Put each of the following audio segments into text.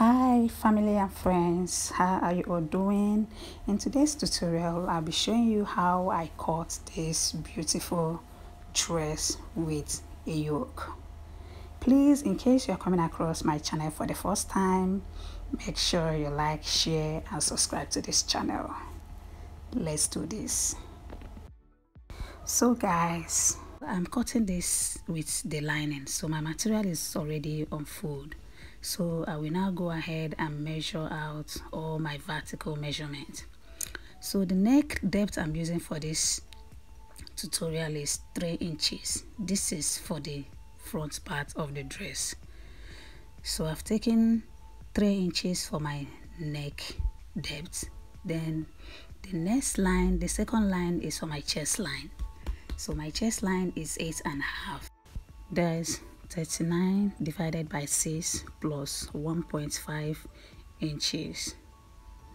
Hi family and friends, how are you all doing? In today's tutorial I'll be showing you how I cut this beautiful dress with a yoke. Please, in case you're coming across my channel for the first time, make sure you like, share and subscribe to this channel. Let's do this. So guys, I'm cutting this with the lining, so my material is already unfolded. So I will now go ahead and measure out all my vertical measurement. So the neck depth I'm using for this tutorial is 3 inches. This is for the front part of the dress. So I've taken 3 inches for my neck depth. Then the next line, the second line, is for my chest line. So my chest line is 8.5. There's 39 divided by 6 plus 1.5 inches.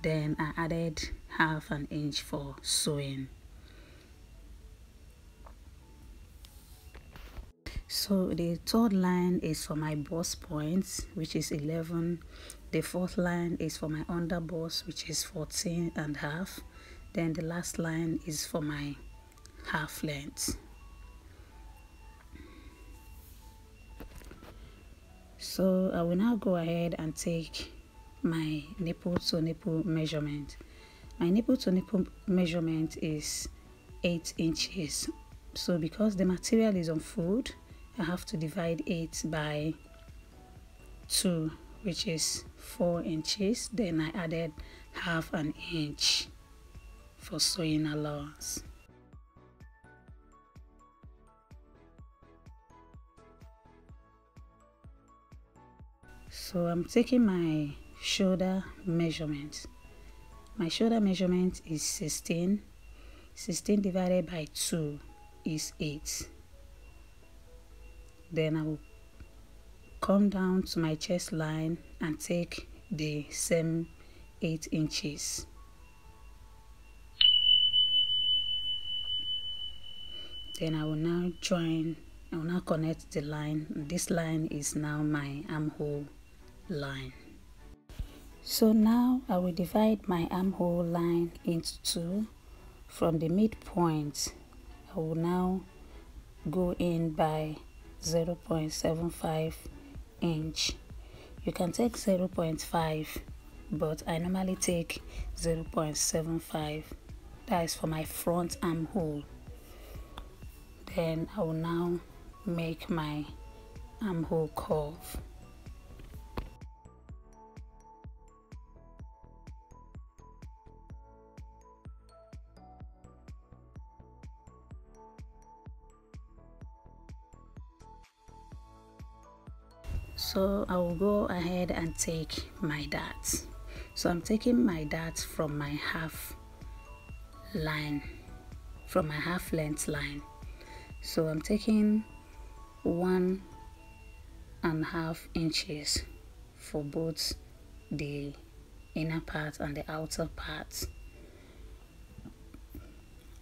Then I added half an inch for sewing. So the third line is for my bust points, which is 11. The fourth line is for my under bust, which is 14.5. Then the last line is for my half length. So I will now go ahead and take my nipple to nipple measurement. My nipple to nipple measurement is 8 inches. So because the material is unfolded, I have to divide 8 by 2, which is 4 inches. Then I added half an inch for sewing allowance. So I'm taking my shoulder measurement. My shoulder measurement is 16. 16 divided by 2 is 8. Then I will come down to my chest line and take the same 8 inches. Then I will now connect the line. This line is now my armhole line. So now I will divide my armhole line into 2. From the midpoint, I will now go in by 0.75 inch. You can take 0.5, but I normally take 0.75. That is for my front armhole. Then I will now make my armhole curve. So I will go ahead and take my darts. So I'm taking my darts from my half line, from my half length line. So I'm taking 1.5 inches for both the inner part and the outer part.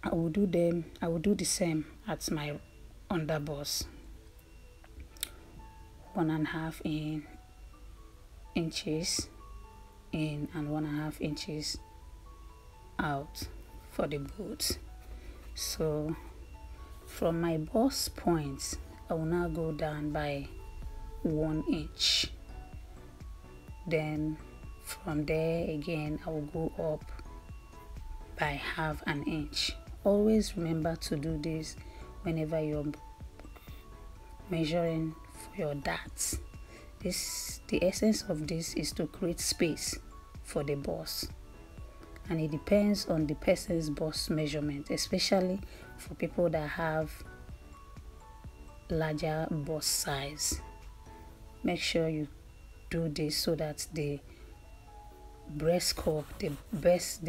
I will do the same at my under bust. 1.5 inches in and 1.5 inches out for the boots. So from my bust points, I will now go down by 1 inch. Then from there again, I will go up by half an inch. Always remember to do this whenever you're measuring for your darts. The essence of this is to create space for the bust, and it depends on the person's bust measurement, especially for people that have larger bust size. Make sure you do this so that the breast cup, the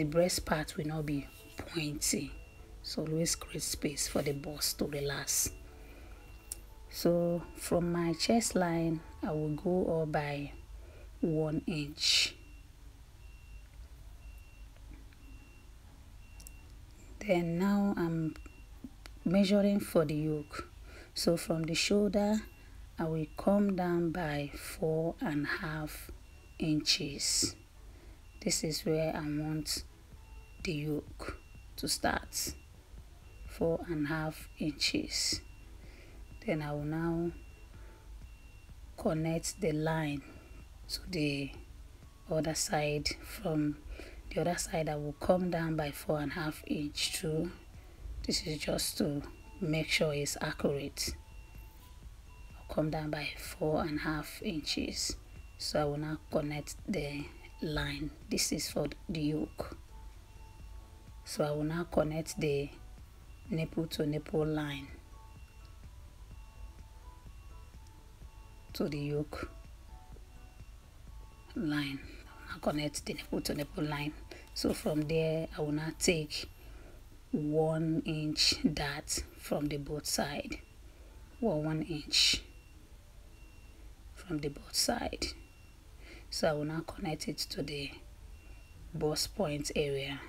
breast part will not be pointy. So always create space for the bust to relax. So from my chest line, I will go up by 1 inch. Then now I'm measuring for the yoke. So from the shoulder, I will come down by 4.5 inches. This is where I want the yoke to start, 4.5 inches. Then I will now connect the line to the other side. From the other side, I will come down by 4.5 inch too. This is just to make sure it's accurate. I'll come down by 4.5 inches. So I will now connect the line. This is for the yoke. So I will now connect the nipple to nipple line to the yoke line. I will now connect the nipple to nipple line. So from there, I will now take 1 inch dart from the both side, 1 inch from the both side. So I will now connect it to the bust point area.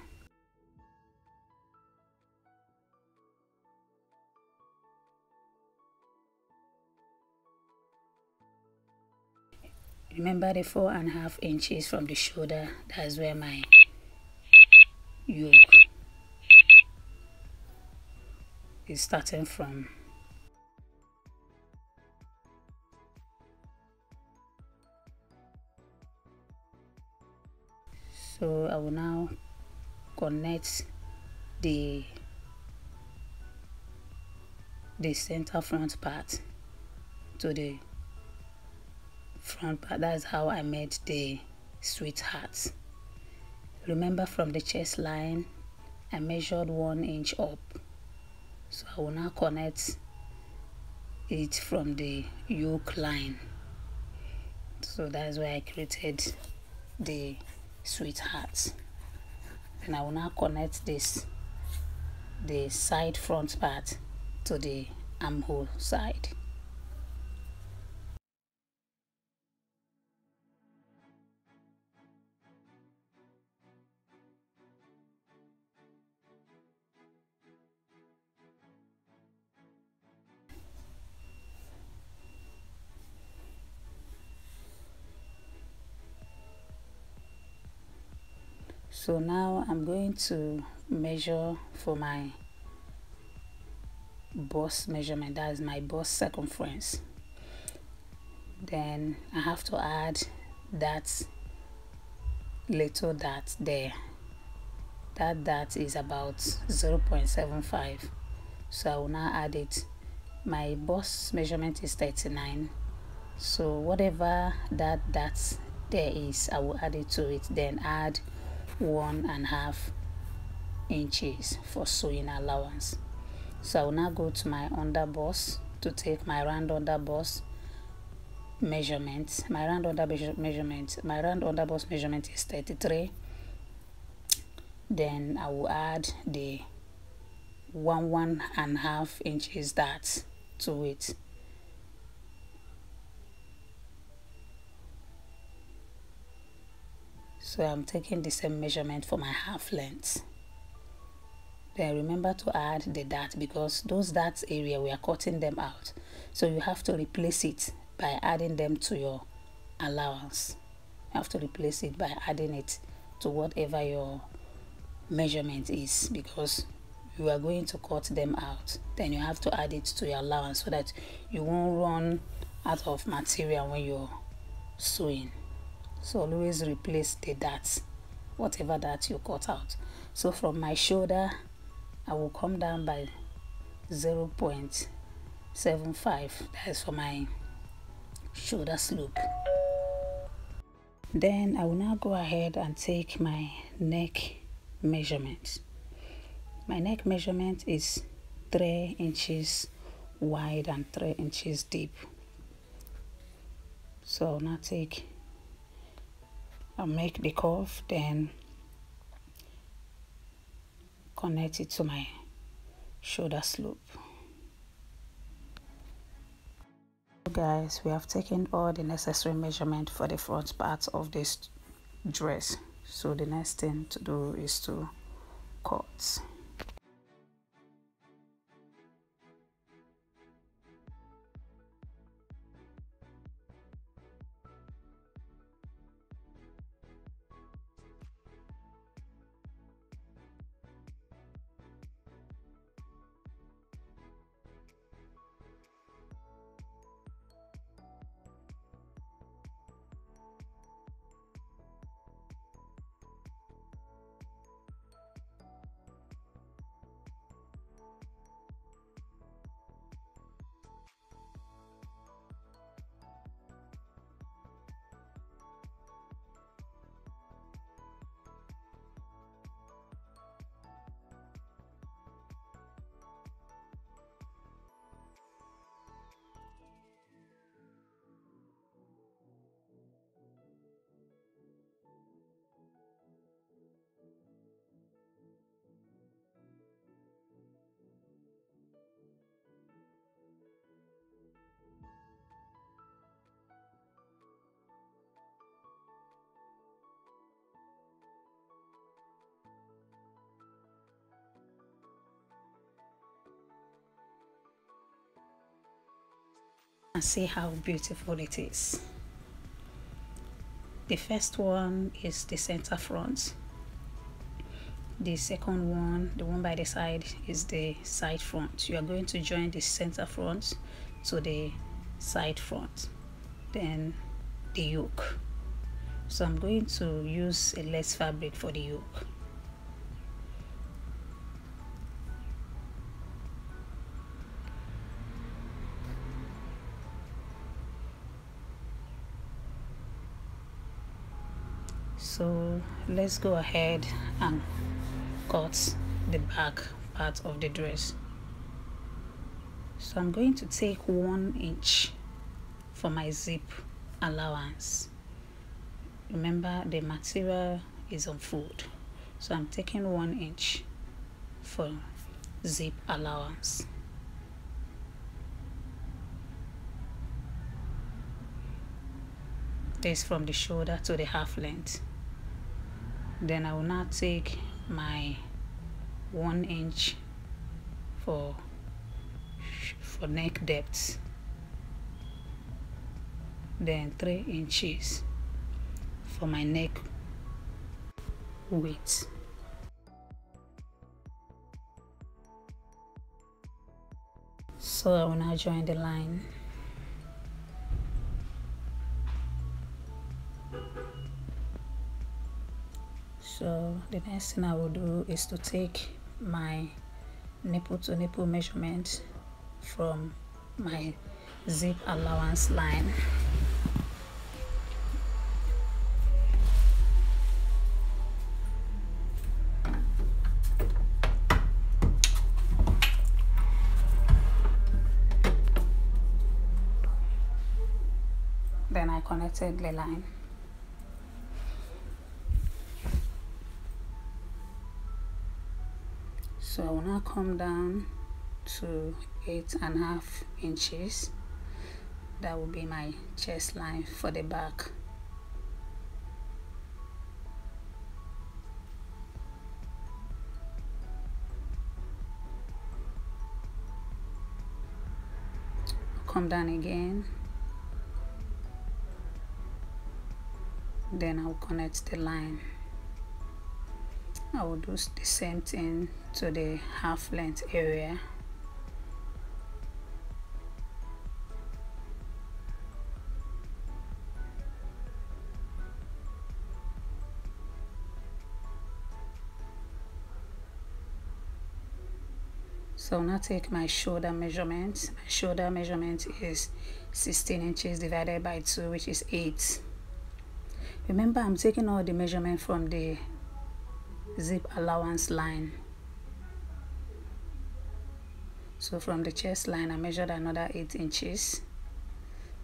Remember the 4.5 inches from the shoulder, that's where my yoke is starting from. So I will now connect the center front part to the front part. That's how I made the sweetheart. Remember from the chest line, I measured 1 inch up. So I will now connect it from the yoke line. So that's where I created the sweetheart. And I will now connect this, the side front part, to the armhole side. So now I'm going to measure for my bust measurement, that's my bust circumference. Then I have to add that little dot there. That dot is about 0.75. So I will now add it. My bust measurement is 39. So whatever that dot there is, I will add it to it. Then add 1.5 inches for sewing allowance. So I will now go to my under bust to take my round under bust measurement. My round under bust measurement is 33. Then I will add the 1.5 inches dart to it. So I'm taking the same measurement for my half length. Then remember to add the dart, because those darts area we are cutting them out. So you have to replace it by adding them to your allowance. You have to replace it by adding it to whatever your measurement is, because you are going to cut them out. Then you have to add it to your allowance so that you won't run out of material when you're sewing. So always replace the darts, whatever that you cut out. So from my shoulder, I will come down by 0.75. That's for my shoulder slope. Then I will now go ahead and take my neck measurement. My neck measurement is 3 inches wide and 3 inches deep. So I'll now I'll make the curve, then connect it to my shoulder slope. Guys, we have taken all the necessary measurement for the front part of this dress. So the next thing to do is to cut. and see how beautiful it is. The first one is the center front. The second one, the one by the side, is the side front. You are going to join the center front to the side front, then the yoke. So I'm going to use a lace fabric for the yoke. So let's go ahead and cut the back part of the dress. So I'm going to take 1 inch for my zip allowance. Remember, the material is on fold, so I'm taking 1 inch for zip allowance. This from the shoulder to the half length. Then I will now take my 1 inch for neck depth, then 3 inches for my neck width. So I will now join the line. So the next thing I will do is to take my nipple to nipple measurement from my zip allowance line. Then I connected the line. So I will now come down to 8.5 inches. That will be my chest line for the back. Come down again. Then I'll connect the line. I will do the same thing to the half length area. So now take my shoulder measurement. My shoulder measurement is 16 inches divided by 2, which is 8. Remember, I'm taking all the measurement from the zip allowance line. So from the chest line I measured another 8 inches.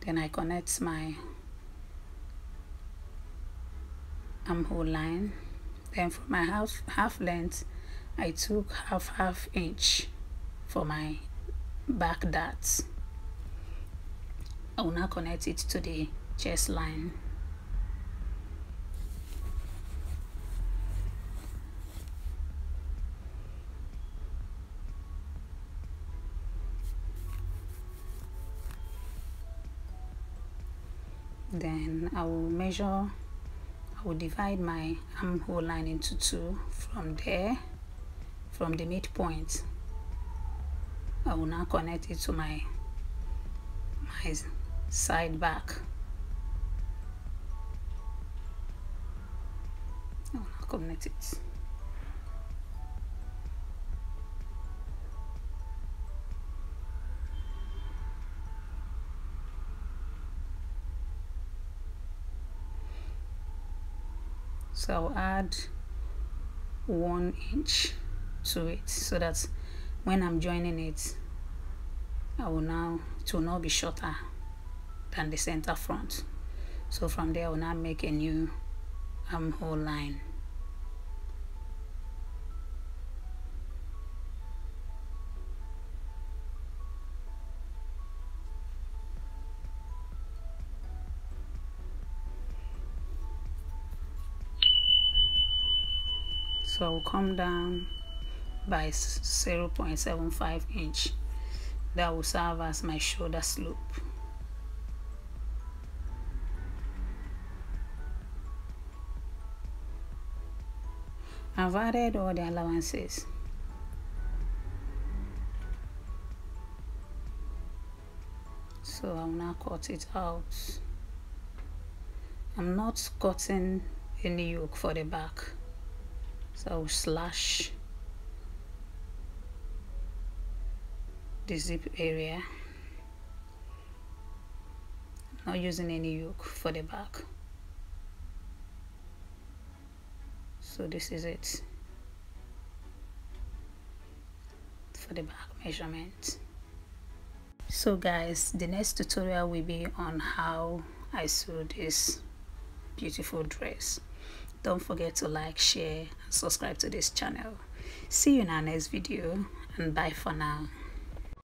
Then I connect my armhole line. Then for my half length I took half inch for my back darts. I will now connect it to the chest line. Then I will divide my armhole line into 2 from there, from the midpoint. I will now connect it to my side back. I will now connect it. So I'll add 1 inch to it so that when I'm joining it, it will not be shorter than the center front. So from there I will now make a new armhole line. So I will come down by 0.75 inch. That will serve as my shoulder slope. I've added all the allowances. So I'll now cut it out. I'm not cutting any yoke for the back, so I'll slash the zip area. I'm not using any yoke for the back. So this is it for the back measurement. So guys, the next tutorial will be on how I sew this beautiful dress. Don't forget to like, share, and subscribe to this channel. See you in our next video, and bye for now.